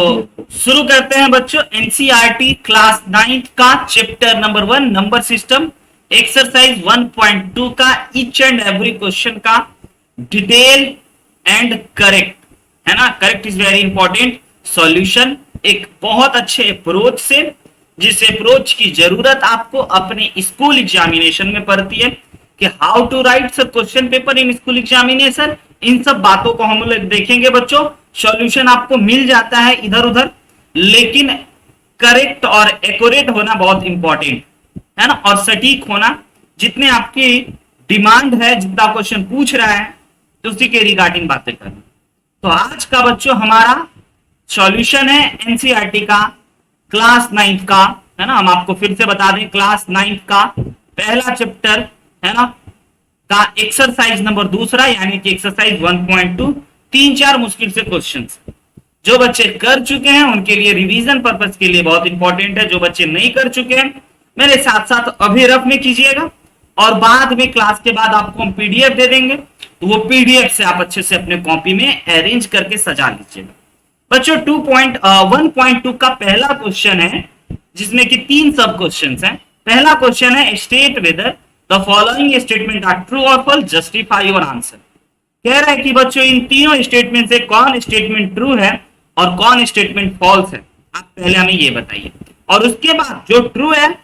तो शुरू करते हैं बच्चों एनसीईआरटी क्लास 9 का chapter number 1 number system exercise 1.2 का ईच एंड एवरी क्वेश्चन का डिटेल एंड करेक्ट है ना। Correct is very important solution एक बहुत अच्छे अप्रोच से, जिस अप्रोच की जरूरत आपको अपने स्कूल एग्जामिनेशन में पड़ती है कि how to write question paper in school examination. इन सब बातों को हम लोग देखेंगे बच्चों। सॉल्यूशन आपको मिल जाता है इधर उधर, लेकिन करेक्ट और एक्यूरेट होना बहुत इंपॉर्टेंट है ना, और सटीक होना। जितने आपकी डिमांड है, जितना क्वेश्चन पूछ रहा है, तो उसी के रिगार्डिंग बातें करना। तो आज का बच्चों हमारा सॉल्यूशन है एनसीईआरटी का क्लास 9 का, है ना। हम आपको फिर से बता दें, क्लास 9 का पहला चैप्टर है ना का एक्सरसाइज नंबर 2 यानी कि एक्सरसाइज 1.2 3-4 मुश्किल से क्वेश्चंस जो बच्चे कर चुके हैं उनके लिए रिवीजन पर्पस के लिए बहुत इंपॉर्टेंट है। जो बच्चे नहीं कर चुके हैं मेरे साथ साथ अभी रफ में कीजिएगा, और बाद में क्लास के बाद आपको हम पीडीएफ दे देंगे, तो वो पीडीएफ से आप अच्छे से अपने कॉपी में अरेंज करके सजा लीजिएगा। बच्चों 1.2 का पहला क्वेश्चन है जिसमें कि 3 सब क्वेश्चन है। पहला क्वेश्चन है state whether the following statement are true और फॉल्स, जस्टिफाई योर आंसर। कह रहा है कि बच्चों इन तीनों स्टेटमेंट से कौन स्टेटमेंट ट्रू है और कौन स्टेटमेंट फॉल्स है, आप पहले हमें ये बताइए। और उसके बाद जो ट्रू है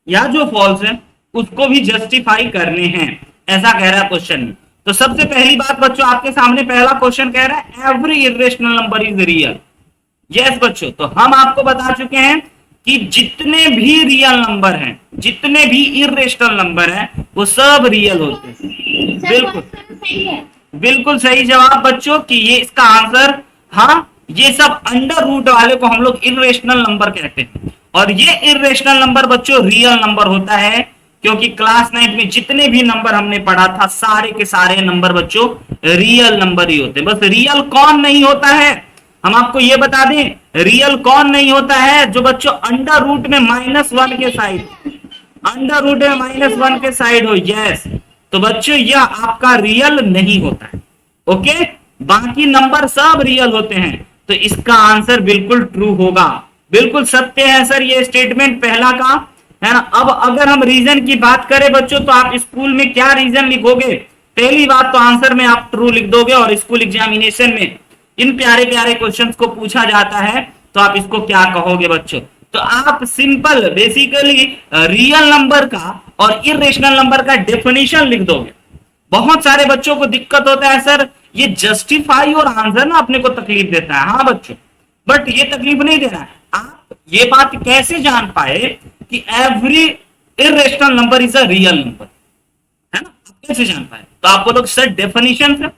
या जो फॉल्स है उसको भी जस्टिफाई करने हैं, ऐसा कह रहा है क्वेश्चन में। तो सबसे पहली बात बच्चों आपके सामने पहला क्वेश्चन कह रहा है every irrational number is real. Yes बच्चों, तो हम आपको बता चुके हैं कि जितने भी रियल नंबर हैं, जितने भी इरेशनल नंबर हैं, वो सब रियल होते हैं। बिल्कुल बिल्कुल सही जवाब बच्चों कि ये इसका आंसर, हाँ, ये सब अंडर रूट वाले को हम लोग इरेशनल नंबर कहते हैं, और ये इरेशनल नंबर बच्चों रियल नंबर होता है, क्योंकि क्लास 9 में जितने भी नंबर हमने पढ़ा था सारे के सारे नंबर बच्चों रियल नंबर ही होते हैं। बस रियल कौन नहीं होता है, हम आपको ये बता दें, रियल कौन नहीं होता है, जो बच्चों अंडर रूट में -1 के साइड, अंडर रूट में -1 के साइड हो। यस, तो बच्चों यह आपका रियल नहीं होता है। ओके, बाकी नंबर सब रियल होते हैं, तो इसका आंसर बिल्कुल ट्रू होगा। बिल्कुल सत्य है सर ये स्टेटमेंट पहला का, है ना। अब अगर हम रीजन की बात करें बच्चों, तो आप स्कूल में क्या रीजन लिखोगे? पहली बात तो आंसर में आप ट्रू लिख दोगे, और स्कूल एग्जामिनेशन में इन प्यारे प्यारे क्वेश्चंस को पूछा जाता है तो आप इसको क्या कहोगे बच्चों? तो आप सिंपल बेसिकली रियल नंबर का और इरेशनल नंबर का डेफिनेशन लिख दोगे। बहुत सारे बच्चों को दिक्कत होता है सर ये जस्टिफाई और आंसर ना अपने को तकलीफ देता है। हाँ बच्चों, बट ये तकलीफ नहीं देना है। आप ये बात कैसे जान पाए कि every irrational number is a real number, है ना, आप कैसे जान पाए? तो आप बोलोगे सर डेफिनेशन से,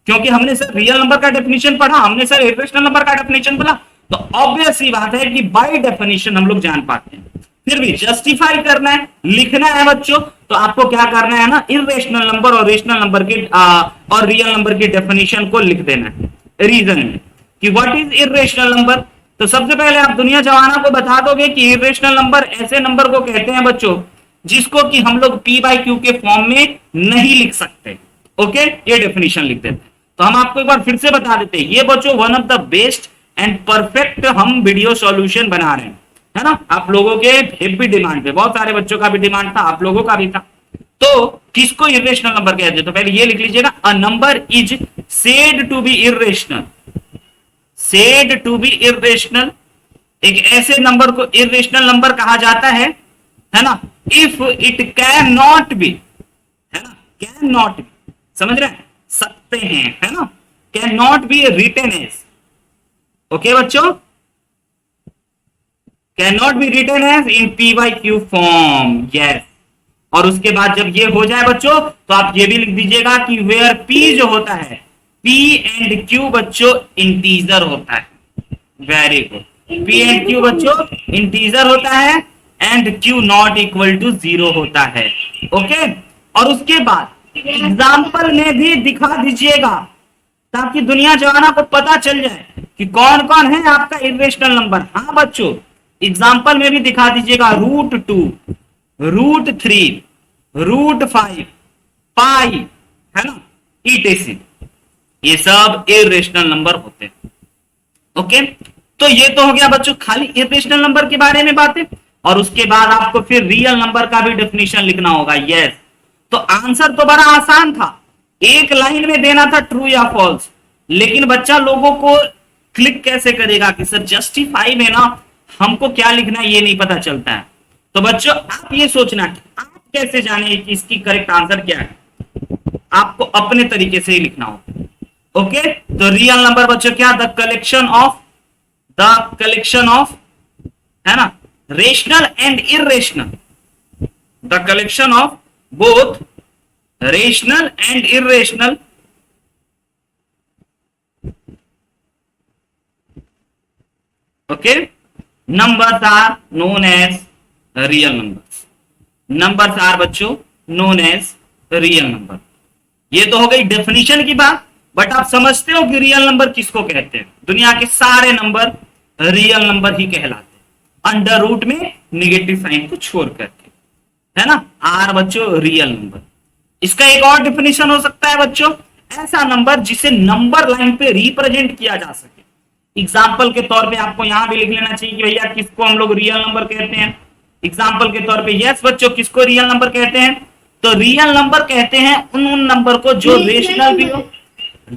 क्योंकि हमने सर रियल नंबर का डेफिनेशन पढ़ा, हमने सर इरेशनल नंबर का डेफिनेशन पढ़ा, तो ऑब्वियस सी बात है कि बाय डेफिनेशन हम लोग जान पाते हैं। फिर भी जस्टिफाई करना है, लिखना है बच्चों, तो आपको क्या करना है ना, इरेशनल नंबर और रेशनल नंबर के और रियल नंबर की डेफिनेशन को लिख देना है रीजन में कि व्हाट इज इरेशनल नंबर। तो सबसे पहले आप दुनिया जवाना को बता दोगे कि इरेशनल नंबर ऐसे नंबर को कहते हैं बच्चों जिसको कि हम लोग p/q के फॉर्म में नहीं लिख सकते। ओके, ये डेफिनेशन लिख देते हैं। तो हम आपको एक बार फिर से बता देते हैं, ये बच्चों one of the best and perfect हम वीडियो सॉल्यूशन बना रहे हैं, है ना। आप लोगों के हेवी डिमांड पे, बहुत सारे बच्चों का भी डिमांड था, आप लोगों का भी था। तो किसको इरेशनल नंबर कहते हैं? तो पहले ये लिख लीजिएगा, a number is said to be irrational, said to be irrational. एक ऐसे नंबर को इरेशनल नंबर कहा जाता है ना, if it can not B, है ना, कैन नॉट बी, समझ रहे हैं, सकते हैं, है ना, can not be written as. Okay बच्चों, can not be written as in p/q form. Yes, और उसके बाद जब ये हो जाए बच्चों तो आप ये भी लिख दीजिएगा कि वेयर p जो होता है, p एंड q बच्चों इंटीजर होता है। Very good, p and q बच्चों इंटीजर होता है and q not equal to 0 होता है। ओके, और उसके बाद एग्जाम्पल में भी दिखा दीजिएगा ताकि दुनिया जवाना को पता चल जाए कि कौन कौन है आपका इरेशनल नंबर। हाँ बच्चों, एग्जाम्पल में भी दिखा दीजिएगा, √2, √3, √5, पाई, है ना, etc, ये सब इरेशनल नंबर होते हैं। ओके, तो ये तो हो गया बच्चों खाली इरेशनल नंबर के बारे में बातें, और उसके बाद आपको फिर रियल नंबर का भी डेफिनेशन लिखना होगा। यस, तो आंसर तो बड़ा आसान था, एक लाइन में देना था ट्रू या फॉल्स, लेकिन बच्चा लोगों को क्लिक कैसे करेगा कि सर जस्टिफाई में ना हमको क्या लिखना है ये नहीं पता चलता है। तो बच्चों आप ये सोचना कि आप कैसे जाने कि इसकी करेक्ट आंसर क्या है, आपको अपने तरीके से ही लिखना होगा। ओके, तो रियल नंबर बच्चों क्या, द कलेक्शन ऑफ, है ना, rational and irrational, the collection of both rational and irrational okay numbers are known as real numbers. Numbers are बच्चों नोन एज रियल नंबर। ये तो हो गई डेफिनेशन की बात, बट आप समझते हो कि रियल नंबर किसको कहते हैं? दुनिया के सारे नंबर रियल नंबर ही कहलाते हैं, अंडर रूट में निगेटिव साइन को छोड़ करके, है ना। आर बच्चों रियल नंबर। इसका एक और डेफिनेशन हो सकता है बच्चों, ऐसा नंबर जिसे नंबर लाइन पे रिप्रेजेंट किया जा सके। एग्जाम्पल के तौर पे आपको यहां भी लिख लेना चाहिए कि भैया किसको हम लोग रियल नंबर कहते हैं। एग्जाम्पल के तौर पे यस बच्चों, किसको रियल नंबर कहते हैं? तो रियल नंबर कहते हैं उन नंबर को जो रेशनल भी हो,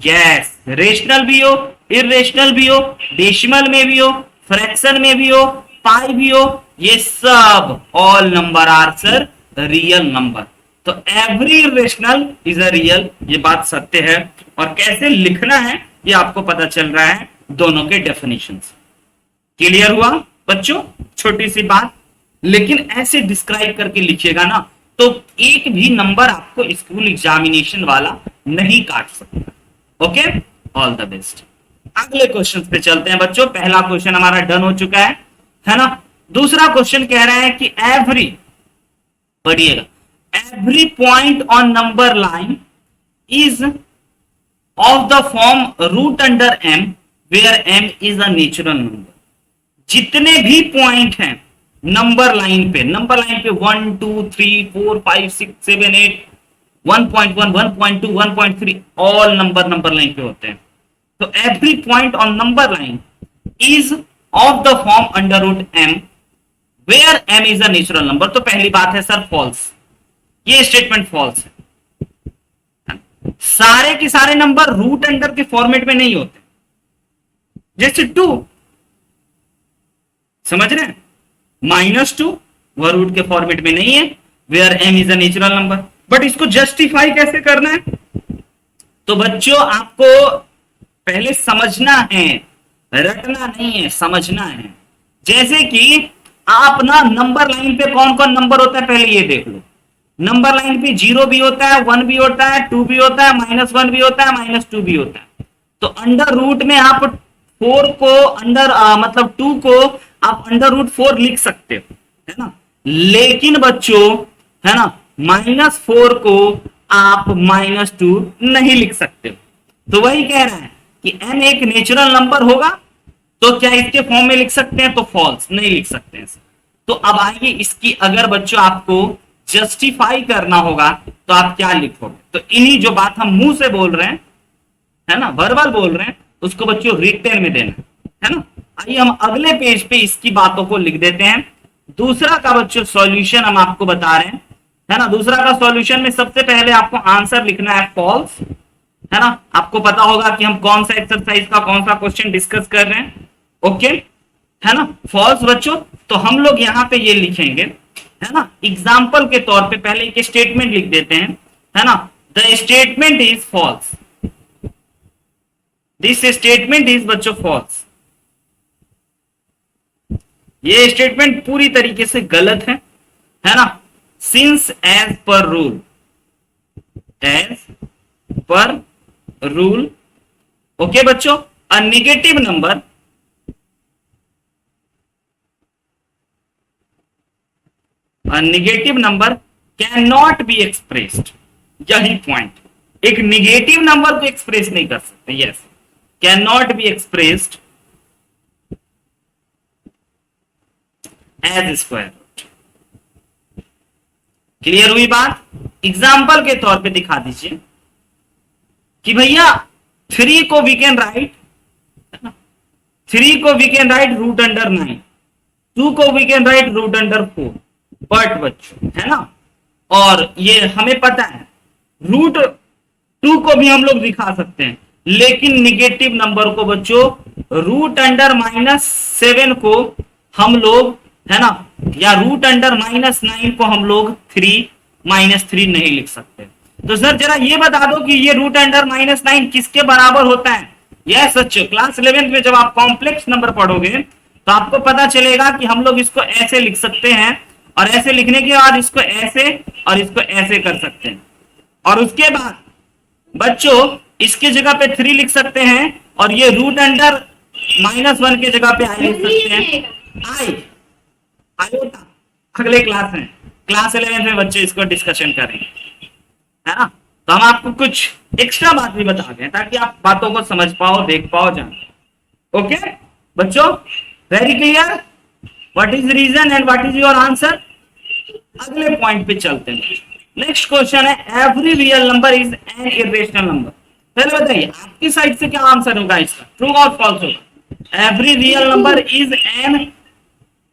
यस, रेशनल भी हो, इरेशनल भी हो, डेसिमल में भी हो, फ्रैक्शन में भी हो, पाई भी हो, ये सब all number are sir real number. तो every irrational is a real, ये बात सत्य है। और कैसे लिखना है ये आपको पता चल रहा है दोनों के डेफिनेशन। क्लियर हुआ बच्चों? छोटी सी बात, लेकिन ऐसे डिस्क्राइब करके लिखिएगा ना तो एक भी नंबर आपको स्कूल एग्जामिनेशन वाला नहीं काट सकता। Okay, all the best. अगले क्वेश्चन पे चलते हैं बच्चों। पहला क्वेश्चन हमारा डन हो चुका है ना। दूसरा क्वेश्चन कह रहा है कि एवरी, पढ़िएगा, every point on number line is of the form root under M where M is a natural number. जितने भी पॉइंट हैं नंबर लाइन पे 1 2 3 4 5 6 7 8 1.1 1.2 1.3 ऑल नंबर लाइन पे होते हैं। तो every point on number line is of the form under root M where M is a natural number. तो पहली बात है सर फॉल्स, ये स्टेटमेंट फॉल्स है। सारे के सारे नंबर रूट अंडर के फॉर्मेट में नहीं होते। जैसे 2, समझ रहे हैं, -2 वह रूट के फॉर्मेट में नहीं है, where M is a natural number. But इसको जस्टिफाई कैसे करना है? तो बच्चों आपको पहले समझना है, रटना नहीं है, समझना है। जैसे कि आप ना नंबर लाइन पे कौन कौन नंबर होता है पहले ये देख लो। नंबर लाइन पे 0 भी होता है, 1 भी होता है, 2 भी होता है, -1 भी होता है, -2 भी होता है। तो अंडर रूट में आप 4 को अंडर मतलब 2 को आप अंडर रूट 4 लिख सकते हो, है ना। लेकिन बच्चों, है ना, -4 को आप -2 नहीं लिख सकते हो। तो वही कह रहा है कि n एक नेचुरल नंबर होगा तो क्या इसके फॉर्म में लिख सकते हैं? तो फॉल्स, नहीं लिख सकते हैं। तो अब आइए इसकी अगर बच्चों आपको जस्टिफाई करना होगा तो आप क्या लिखोगे? तो इन्हीं जो बात हम मुंह से बोल रहे हैं, है ना, वर्बल बोल रहे हैं, उसको बच्चों रिटन में देना है ना। आइए हम अगले पेज पे इसकी बातों को लिख देते हैं। दूसरा का बच्चों सॉल्यूशन हम आपको बता रहे हैं, है ना। दूसरा का सॉल्यूशन में सबसे पहले आपको आंसर लिखना है फॉल्स, है ना। आपको पता होगा कि हम कौन सा एक्सरसाइज का कौन सा क्वेश्चन डिस्कस कर रहे हैं। ओके, है ना, फॉल्स बच्चों। तो हम लोग यहां पे ये लिखेंगे, है ना, एग्जाम्पल के तौर पे पहले एक स्टेटमेंट लिख देते हैं, है ना। The statement is false, this statement is बच्चों फॉल्स। ये स्टेटमेंट पूरी तरीके से गलत है ना। Since as per rule, okay बच्चों, a negative number can not be expressed. यही पॉइंट, एक निगेटिव नंबर को एक्सप्रेस नहीं कर सकते। Yes, can not be expressed as square root. Clear हुई बात? एग्जाम्पल के तौर पे दिखा दीजिए कि भैया 3 को वी कैन राइट, 3 को we can write root under 9, 2 को we can write root under 4, but बच्चों है ना, और ये हमें पता है रूट 2 को भी हम लोग दिखा सकते हैं, लेकिन निगेटिव नंबर को बच्चों रूट अंडर -7 को हम लोग है ना, या रूट अंडर -9 को हम लोग -3 नहीं लिख सकते। तो सर जरा ये बता दो कि ये रूट अंडर -9 किसके बराबर होता है? यस बच्चों, क्लास 11th में जब आप कॉम्प्लेक्स नंबर पढ़ोगे तो आपको पता चलेगा कि हम लोग इसको ऐसे लिख सकते हैं, और ऐसे लिखने के बाद इसको ऐसे और इसको ऐसे कर सकते हैं, और उसके बाद बच्चों इसके जगह पे 3 लिख सकते हैं, और ये रूट अंडर -1 के जगह पे आई लिख सकते हैं, आई आयोटा। अगले क्लास में क्लास 11th में बच्चे इसको डिस्कशन करेंगे, है ना। तो हम आपको कुछ एक्स्ट्रा बात भी बता दें ताकि आप बातों को समझ पाओ, देख पाओ, जान। ओके बच्चों, very clear what is reason and what is your answer. अगले पॉइंट पे चलते हैं। नेक्स्ट क्वेश्चन है every real number is an irrational number. पहले बताइए आपकी साइड से क्या आंसर होगा इसका, ट्रू और फॉल्स होगा? Every real number is an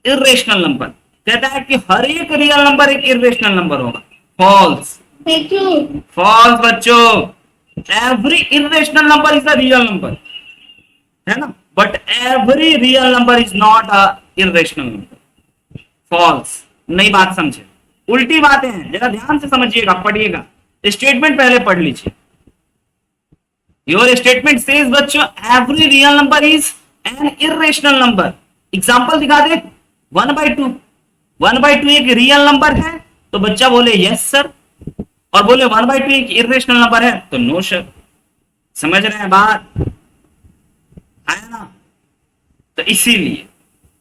irrational number, कहता है कि हर एक रियल नंबर एक इरेशनल नंबर होगा। फॉल्स, फॉल्स बच्चों, every irrational number is a real number, है ना, but every real number is not a irrational number. False, नई बात समझे, उल्टी बातें हैं, जरा ध्यान से समझिएगा, पढ़िएगा। स्टेटमेंट पहले पढ़ लीजिए। योर स्टेटमेंट सेज बच्चों every real number is an irrational number. Example दिखा दे, 1/2। 1/2 एक रियल नंबर है तो बच्चा बोले यस सर, और बोले 1/2 एक इरेशनल नंबर है तो नो सर। समझ रहे हैं बात, है ना? तो इसीलिए,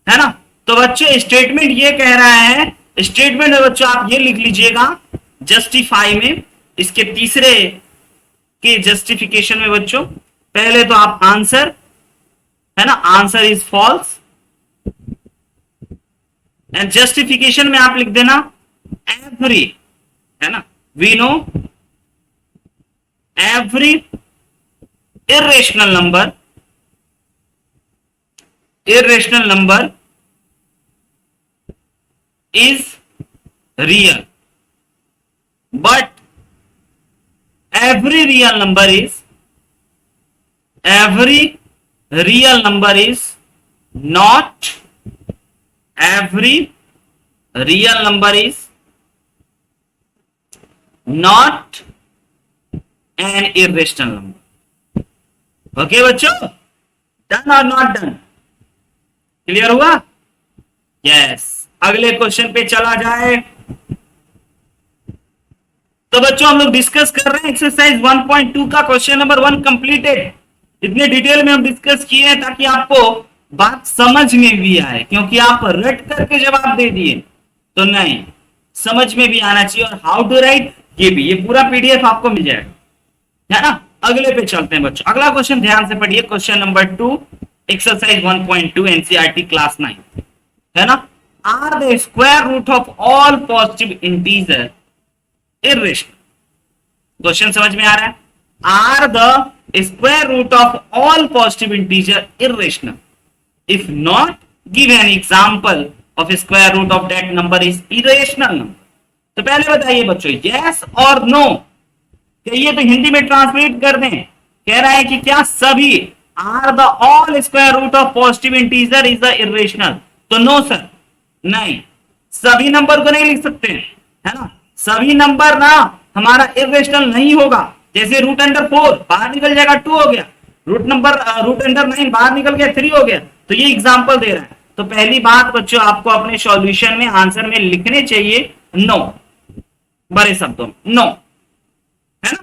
है ना। तो बच्चों स्टेटमेंट ये कह रहा है, स्टेटमेंट में बच्चों आप ये लिख लीजिएगा जस्टिफाई में, इसके तीसरे के जस्टिफिकेशन में बच्चों पहले तो आप आंसर, है ना, answer is false, and justification में आप लिख देना एवरी, है ना, we know every irrational number, irrational number is real, but every real number is not, every real number is not an irrational number. Okay बच्चों, done और not done, clear हुआ? Yes, अगले क्वेश्चन पे चला जाए। तो बच्चों हम लोग डिस्कस कर रहे हैं एक्सरसाइज 1.2 का क्वेश्चन नंबर 1 कंप्लीटेड। इतने डिटेल में हम डिस्कस किए हैं ताकि आपको बात समझ में भी आए, क्योंकि आप रट करके जवाब दे दिए तो नहीं, समझ में भी आना चाहिए, और हाउ टू राइट ये भी, ये पूरा पीडीएफ आपको मिल जाएगा, है ना। अगले पे चलते हैं बच्चों। अगला क्वेश्चन ध्यान से पढ़िए, question number 2 exercise 1.2 NCERT class 9, है ना। Are the square root of all positive integer irrational? Question समझ में आ रहा है? Are the square root of all positive integer irrational? If not, give an example of a square root of that number is irrational number. तो पहले बताइए बच्चों yes और no, कहिए तो हिंदी में ट्रांसलेट कर दें। कह रहा है कि क्या सभी are the all square root of positive integer is the irrational? तो नो सर, नहीं, सभी नंबर को नहीं लिख सकते, है ना। सभी नंबर ना हमारा इरेशनल नहीं होगा। जैसे रूट अंडर 4 बाहर निकल जाएगा 2 हो गया, रूट अंडर 9 बाहर निकल गया 3 हो गया। तो ये एग्जांपल दे रहा है। तो पहली बात बच्चों आपको अपने सॉल्यूशन में आंसर में लिखने चाहिए नो, बड़े शब्दों में नो, है ना।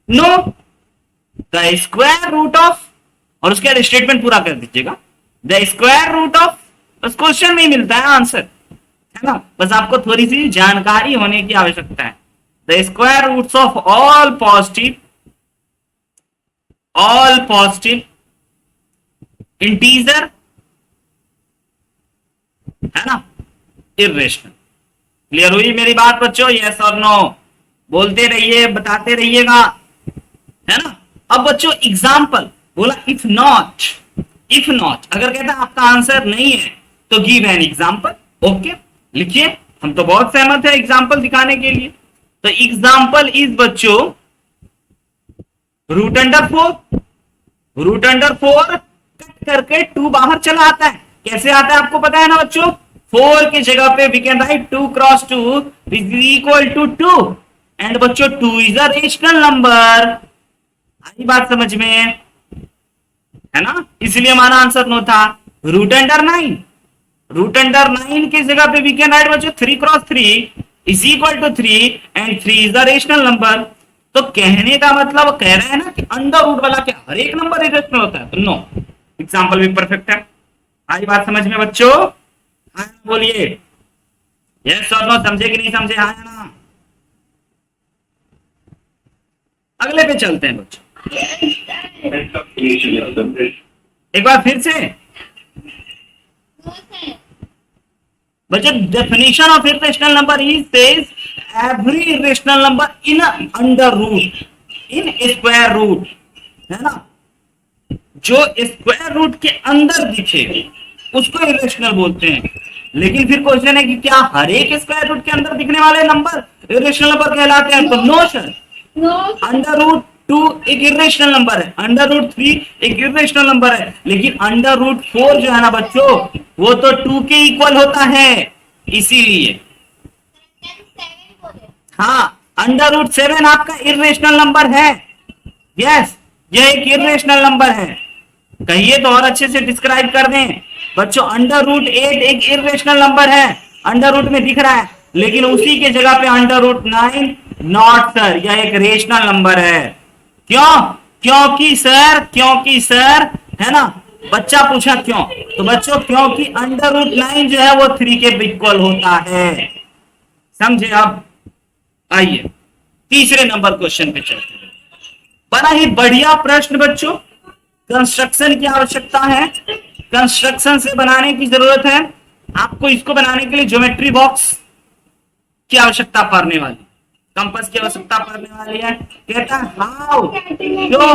Know the square root of, और उसके बाद स्टेटमेंट पूरा कर दीजिएगा, द स्क्वायर रूट ऑफ, बस क्वेश्चन में ही मिलता है आंसर, है ना। बस आपको थोड़ी सी जानकारी होने की आवश्यकता है। The square roots of all positive integer, है ना, इरेशनल। क्लियर हुई मेरी बात बच्चों? यस और नो बोलते रहिए, बताते रहिएगा, है ना। अब बच्चों एग्जाम्पल बोला इफ नॉट, इफ नॉट, अगर कहता है आपका आंसर नहीं है तो गिव एन एग्जाम्पल। ओके, लिखिए, हम तो बहुत सहमत है एग्जाम्पल दिखाने के लिए। तो एग्जाम्पल इज बच्चों root under four, root under four cut करके टू बाहर चला आता है। कैसे आता है आपको पता है ना बच्चों, फोर की जगह पे we can write two cross two is equal to two, and बच्चों two is a rational number. आई बात समझ में, है ना, इसलिए हमारा आंसर नो था root under nine. Root under nine की जगह पे वी कैन राइट बच्चों three cross three is equal to three, and three is the rational number. तो कहने का मतलब कह रहे हैं ना कि अंडर रूट वाला क्या हर एक नंबर इरेशनल होता है, तो नो, एग्जाम्पल भी परफेक्ट है। आई बात समझ में बच्चों, हाँ बोलिए, यस और नो, समझे कि नहीं समझे, हाँ या ना। अगले पे चलते हैं बच्चों, एक बार फिर से बच्चों, definition of irrational number is says every irrational number in under root in square root, है ना, जो स्क्वायर रूट के अंदर दिखे उसको इरेशनल बोलते हैं। लेकिन फिर क्वेश्चन है कि क्या हर एक स्क्वायर रूट के अंदर दिखने वाले नंबर इरेशनल नंबर कहलाते हैं, तो no sir. Under root two एक इरेशनल नंबर है, अंडर रूट थ्री एक इरेशनल नंबर है, लेकिन अंडर रूट फोर जो है ना बच्चों वो तो टू के इक्वल होता है, इसीलिए हाँ अंडर रूट सेवन आपका इरेशनल नंबर है। यस, यह एक इरेशनल नंबर है। कहिए तो और अच्छे से डिस्क्राइब कर दें बच्चों, अंडर रूट एट एक इरेशनल नंबर है, अंडर रूट में दिख रहा है, लेकिन उसी के जगह पे under root nine not sir, यह एक रेशनल नंबर है। क्यों? क्योंकि सर है ना, बच्चा पूछा क्यों, तो बच्चों क्योंकि अंडर रूट नाइन जो है वो थ्री के इक्वल होता है, समझे। अब आइए तीसरे नंबर क्वेश्चन पे चलते हैं। बड़ा ही बढ़िया प्रश्न बच्चों, कंस्ट्रक्शन की आवश्यकता है, कंस्ट्रक्शन से बनाने की जरूरत है आपको। इसको बनाने के लिए ज्योमेट्री बॉक्स की आवश्यकता पड़ने वाली, कंपास की आवश्यकता पड़ने वाली है। कहता है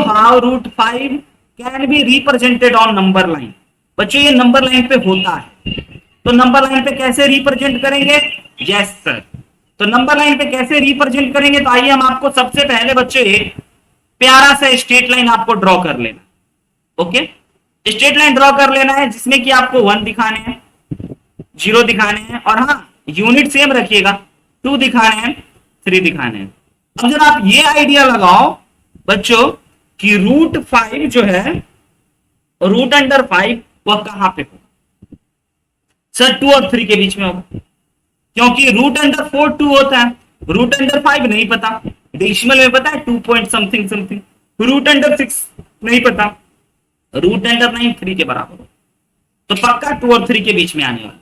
how root five can be represented on number line. बच्चों ये नंबर लाइन पे होता है, तो नंबर लाइन पे कैसे रिप्रेजेंट करेंगे, यस सर, तो नंबर लाइन पे कैसे रिप्रेजेंट करेंगे, तो आइए हम आपको सबसे पहले बच्चों एक प्यारा सा स्ट्रेट लाइन आपको ड्रॉ कर लेना। ओके, स्ट्रेट लाइन ड्रॉ कर लेना है जिसमें कि आपको वन दिखाने हैं, जीरो दिखाने हैं, और हाँ यूनिट सेम रखिएगा, टू दिखाने हैं, थ्री दिखाने हैं। अब जरा आप ये आइडिया लगाओ बच्चों कि रूट फाइव जो है, रूट अंडर फाइव वह कहां पे होगा, सर टू और थ्री के बीच में होगा, क्योंकि रूट अंडर फोर टू होता है, रूट अंडर फाइव नहीं पता, डेसिमल में पता है 2 point something something, root under six नहीं पता, रूट अंडर नाइन थ्री के बराबर हो, तो पक्का टू और थ्री के बीच में आने वाला।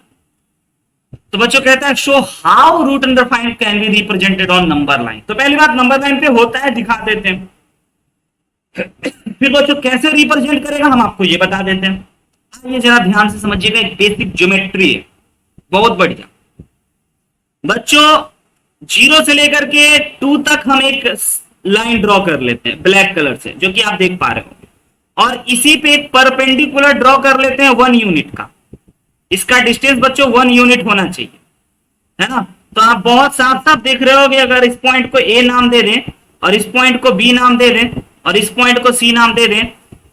तो बच्चों कहता है show how root under five can be represented on number line. तो पहली बात नंबर लाइन पे होता है, दिखा देते हैं। फिर बच्चों कैसे रिप्रेजेंट करेगा हम आपको ये बता देते हैं। आइए जरा ध्यान से समझिएगा, एक बेसिक ज्योमेट्री है, बहुत बढ़िया बच्चों। जीरो से लेकर के टू तक हम एक लाइन ड्रॉ कर लेते हैं ब्लैक कलर से, जो कि आप देख पा रहे हो, और इसी पे एक परपेंडिकुलर ड्रॉ कर लेते हैं 1 यूनिट का। इसका डिस्टेंस बच्चों 1 यूनिट होना चाहिए, है ना। तो आप बहुत साफ साफ देख रहे होगे, अगर इस पॉइंट को ए नाम दे दें, और इस पॉइंट को बी नाम दे दें, और इस पॉइंट को सी नाम दे दें,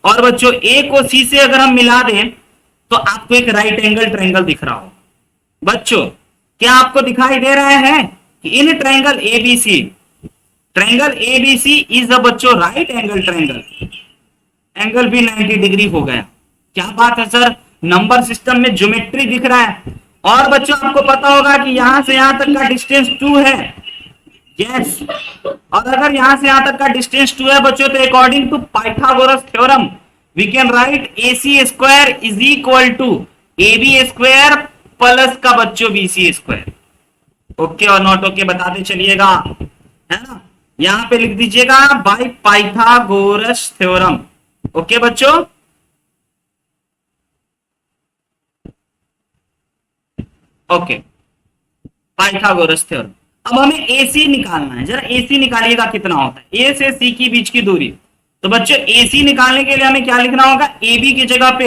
और बच्चों ए को सी से अगर हम मिला दें, तो आपको एक राइट एंगल ट्रायंगल दिख रहा हो। बच्चों क्या आपको दिखाई दे रहा है कि in triangle ABC, triangle ABC is the बच्चों राइट एंगल ट्रायंगल, एंगल भी 90 डिग्री हो गया। क्या बात है सर, नंबर सिस्टम में ज्योमेट्री दिख रहा है। और बच्चों आपको पता होगा कि यहां से यहां तक का डिस्टेंस 2 है, यस, और अगर यहां से यहां तक का डिस्टेंस 2 है बच्चों, तो according to Pythagoras theorem we can write AC square is equal to AB square plus का बच्चों BC स्क्वायर। ओके और नॉट ओके बताते चलिएगा, है ना। यहां पे लिख दीजिएगा बाय पाइथागोरस थ्योरम। ओके बच्चों, ओके पाइथागोरस थ्योरम। अब हमें AC निकालना है, जरा AC निकालिएगा कितना होता है, A से C की बीच की दूरी। तो बच्चों AC निकालने के लिए हमें क्या लिखना होगा, AB की जगह पे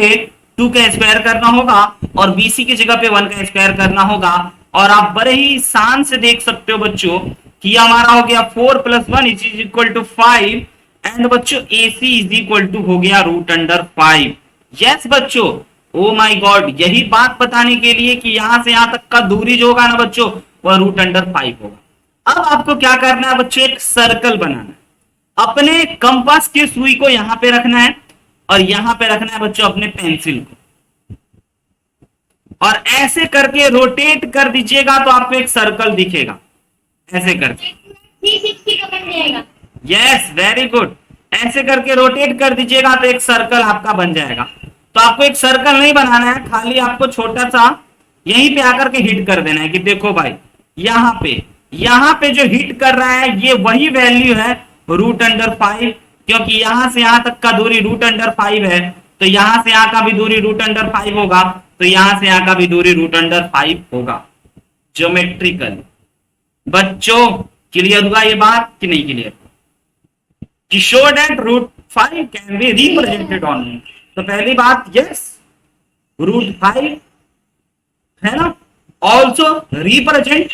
2 का स्क्वायर करना होगा और BC की जगह पे 1 का स्क्वायर करना होगा। और आप बड़े ही शान से देख सकते हो बच्चों कि हमारा हो गया 4 + 1 इज इक्वल टू 5 एंड बच्चों AC इज इक्वल टू हो गया √5। यस बच्चों, ओ माय गॉड, यही बात बताने के लिए कि यहां से यहां तक का दूरी जो होगा ना बच्चों वह √5 होगा। अब आपको क्या करना है बच्चों, एक सर्कल बनाना है। अपने कंपास के सुई को यहां पे रखना है और यहां पे रखना है बच्चों अपने पेंसिल को, और ऐसे करके रोटेट कर दीजिएगा तो आपको एक सर्कल दिखेगा ऐसे करके। 360 का बन जाएगा। Yes, very good. ऐसे करके रोटेट कर दीजिएगा तो एक सर्कल आपका बन जाएगा। तो आपको एक सर्कल नहीं बनाना है, खाली आपको छोटा सा यहीं पे आकर के हिट कर देना है कि देखो भाई यहाँ पे जो हिट कर रहा है ये वही वैल्यू है √5, क्योंकि यहां से यहां तक का दूरी √5 है, तो यहां से यहां का भी दूरी √5 होगा, तो यहां से यहां का भी दूरी √5 होगा ज्योमेट्रिकल। बच्चों क्लियर हुआ ये बात कि नहीं क्लियर? कि show that √5 can be represented on. तो पहली बात यस, √5 है ना, ऑल्सो रिप्रेजेंट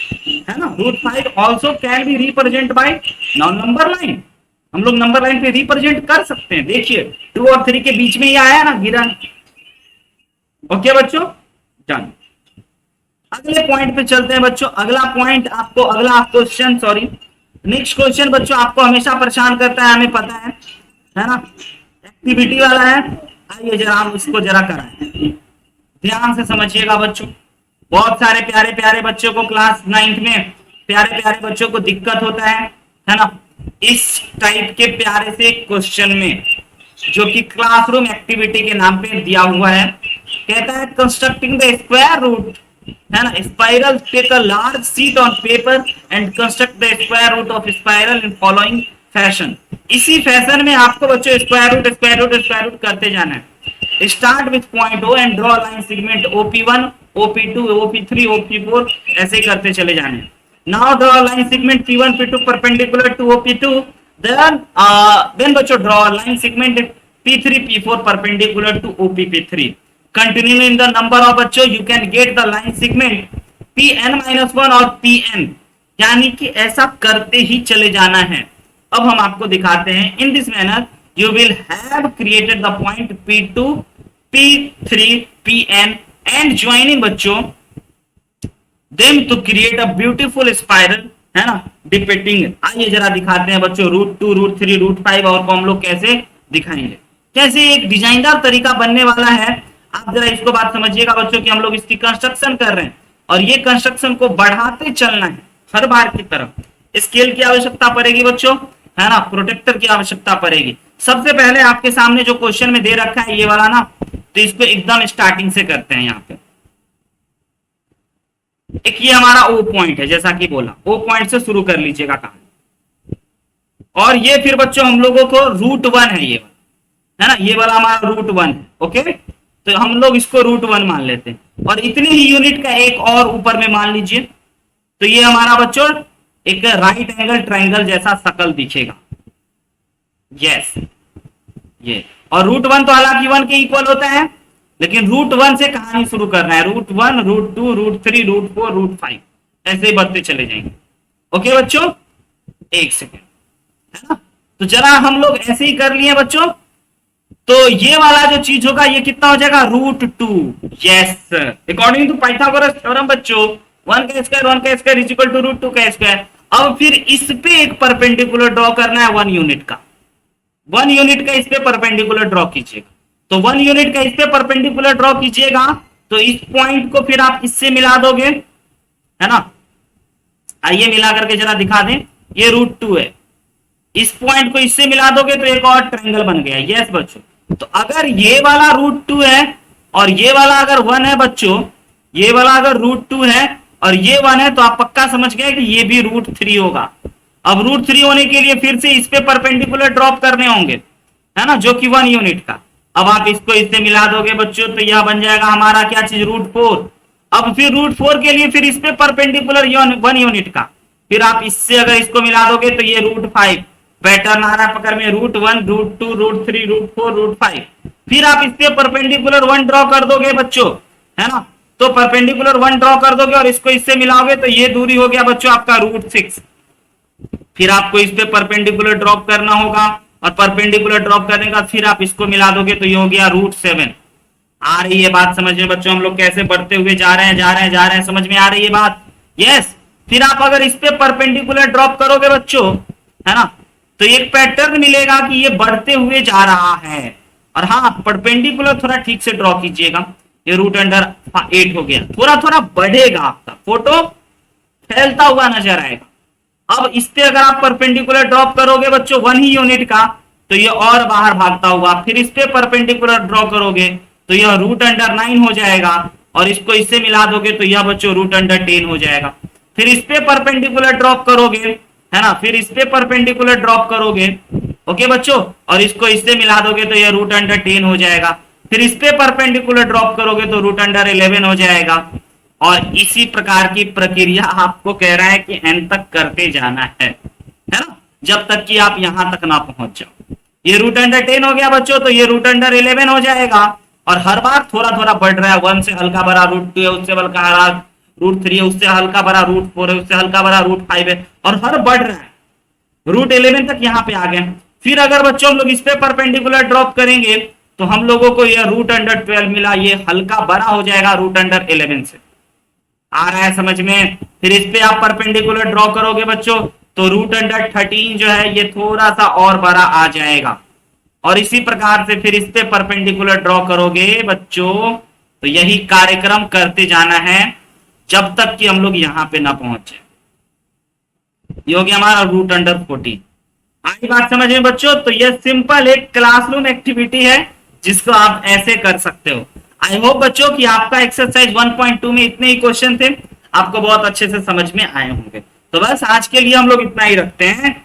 है ना, √5 also can be represent by now number line. हम लोग नंबर लाइन पे रिप्रेजेंट कर सकते हैं। देखिए 2 और 3 के बीच में ये आया ना गिरा। ओके बच्चों, डन। अगले पॉइंट पे चलते हैं बच्चों। अगला पॉइंट आपको, अगला क्वेश्चन, सॉरी नेक्स्ट क्वेश्चन बच्चों आपको हमेशा परेशान करता है, हमें पता है ना, एक्टिविटी वाला है। आइए जरा हम इसको जरा कराएं, ध्यान से समझिएगा बच्चों। बहुत सारे प्यारे प्यारे बच्चों को क्लास 9th में प्यारे प्यारे बच्चों को दिक्कत होता है ना, इस टाइप के प्यारे से क्वेश्चन में जो कि क्लासरूम एक्टिविटी के नाम पे दिया हुआ है। कहता है कंस्ट्रक्टिंग द स्क्वायर रूट, है ना, spiral, take a large sheet on paper and construct the square root of spiral in following fashion. इसी फैशन में आपको बच्चों स्क्वायर रूट करते जाना है। Start with point O and draw line segment OP1, OP2, OP3, OP4 ऐसे करते चले जाने। Now draw line segment P1, P2 perpendicular to OP2, then बच्चों draw line segment P3, P4 perpendicular to OP3। Continue in the number of बच्चों you can get the line segment Pn-1 और Pn, यानी कि ऐसा करते ही चले जाना है। अब हम आपको दिखाते हैं। In this manner you will have created the point P2, P3, Pn and joining बच्चों them to create a beautiful spiral, है ना, depicting। आइए जरा दिखाते हैं बच्चों √2, √3, √5 और को हम लोग कैसे दिखाएंगे, कैसे एक डिजाइनदार तरीका बनने वाला है। आप जरा इसको बात समझिएगा बच्चों कि हम लोग इसकी कंस्ट्रक्शन कर रहे हैं और ये कंस्ट्रक्शन को बढ़ाते चलना है हर बार की तरफ। स्केल की आवश्यकता पड़ेगी बच्चों, है ना, प्रोटेक्टर की आवश्यकता पड़ेगी। सबसे पहले आपके सामने जो क्वेश्चन में दे रखा है ये वाला ना, तो इसको एकदम स्टार्टिंग से करते हैं। यहाँ पे एक ये हमारा O पॉइंट है, जैसा कि बोला O पॉइंट से शुरू कर लीजिएगा कहानी। और ये फिर बच्चों हम लोगों को √1 है, ये है ना, ये वाला हमारा √1 है। ओके, तो हम लोग इसको √1 मान लेते हैं और इतने ही यूनिट का एक और ऊपर में मान लीजिए, तो ये हमारा बच्चों एक राइट एंगल ट्राइंगल जैसा शकल दिखेगा। यस, ये और √1 तो हालांकि 1 के इक्वल होता है, लेकिन √1 से कहानी शुरू करना है। √1, √2, √3, √4, √5 ऐसे ही बढ़ते चले जाएंगे। ओके बच्चों, एक सेकेंड, है ना। तो जरा हम लोग ऐसे ही कर लिए बच्चों, तो ये वाला जो चीज होगा ये कितना हो जाएगा √2। Yes, according to Pythagoras theorem बच्चों 1 का स्क्वायर इज इक्वल टू √2 का स्क्वायर। अब फिर इस पे एक परपेंडिकुलर ड्रॉ करना है 1 यूनिट का, 1 यूनिट का इस पे परपेंडिकुलर ड्रॉ कीजिएगा। तो 1 यूनिट का इस पे परपेंडिकुलर ड्रॉ कीजिएगा तो इस पॉइंट को फिर आप इससे मिला दोगे, है ना। आइए मिला करके जरा दिखा दें, ये √2 है, इस पॉइंट को इससे मिला दोगे तो एक और ट्रायंगल बन गया। यस बच्चों, तो अगर ये वाला √2 है और ये वाला अगर 1 है बच्चों, ये वाला अगर √2 है और ये 1 है, तो आप पक्का समझ गए कि ये भी √3 होगा। अब √3 होने के लिए फिर से इस पे परपेंडिकुलर ड्रॉप करने होंगे, है ना, जो कि 1 यूनिट का। अब आप इसको इससे मिला दोगे बच्चों तो यह बन जाएगा हमारा क्या चीज √4। अब फिर √4 के लिए फिर इस पे परपेंडिकुलर 1 यूनिट का, फिर आप इससे अगर इसको मिला दोगे तो ये √5, पैटर्न आ रहा है पकड़ में √1, √2, √3, √4, √5। फिर आप इस पे परपेंडिकुलर 1 ड्रॉ कर दोगे बच्चों, है ना। तो परपेंडिकुलर 1 ड्रॉ कर दोगे और इसको इससे मिलाओगे तो ये दूरी हो गया बच्चों आपका √6। फिर आपको इस पे परपेंडिकुलर ड्रॉप करना होगा और परपेंडिकुलर ड्रॉप करने के बाद फिर आप इसको मिला दोगे तो ये हो गया √7। आ रही है बात समझ में बच्चों, हम लोग कैसे बढ़ते हुए जा रहे हैं, समझ में आ रही है बात? यस। फिर आप अगर इस पे परपेंडिकुलर ड्रॉप करोगे बच्चों, है ना, तो एक पैटर्न मिलेगा कि ये बढ़ते हुए जा रहा है। और हाँ, परपेंडिकुलर थोड़ा ठीक से ड्रॉ कीजिएगा। ये √8 हो गया, थोड़ा थोड़ा बढ़ेगा, आपका फोटो फैलता हुआ नजर आएगा। अब इस पे अगर आप परपेंडिकुलर ड्रॉप करोगे बच्चों 1 ही यूनिट का, तो ये और बाहर भागता हुआ। फिर इस पे परपेंडिकुलर ड्रॉ करोगे तो यह √9 हो जाएगा और इसको इससे मिला दोगे तो यह बच्चों √10 हो जाएगा। फिर इस पे परपेंडिकुलर ड्रॉप करोगे, है ना, फिर इस पे परपेंडिकुलर ड्रॉप करोगे, ओके बच्चों, और इसको इससे मिला दोगे तो यह √10 हो जाएगा। फिर इस पे परपेंडिकुलर ड्रॉप करोगे तो √11 हो जाएगा। और इसी प्रकार की प्रक्रिया आपको कह रहा है कि n तक करते जाना है ना, जब तक कि आप यहां तक ना पहुंच जाओ। ये √10 हो गया बच्चों, तो ये √11 हो जाएगा। और हर बार थोड़ा थोड़ा बढ़ रहा है, 1 से हल्का बड़ा √2 है, उससे हल्का बड़ा √3 है, उससे हल्का बड़ा √4 है, उससे हल्का बड़ा √5 है, और हर बढ़ रहा है। √11 तक यहाँ पे आ गए। फिर अगर बच्चों हम लोग इस पे परपेंडिकुलर ड्रॉप करेंगे तो हम लोगों को यह √12 मिला, ये हल्का बड़ा हो जाएगा √11 से। आ रहा है समझ में? फिर इस पे आप परपेंडिकुलर ड्रॉ करोगे बच्चों तो √13 जो है ये थोड़ा सा और बड़ा आ जाएगा। और इसी प्रकार से फिर इस पे परपेंडिकुलर ड्रॉ करोगे बच्चों, तो यही कार्यक्रम करते जाना है जब तक कि हम लोग यहां पे ना पहुंचे। ये हो गया हमारा √14। आई बात समझ में बच्चों? तो यह सिंपल एक क्लासरूम एक्टिविटी है जिसको आप ऐसे कर सकते हो। आई होप बच्चों कि आपका एक्सरसाइज 1.2 में इतने ही क्वेश्चन थे, आपको बहुत अच्छे से समझ में आए होंगे। तो बस आज के लिए हम लोग इतना ही रखते हैं।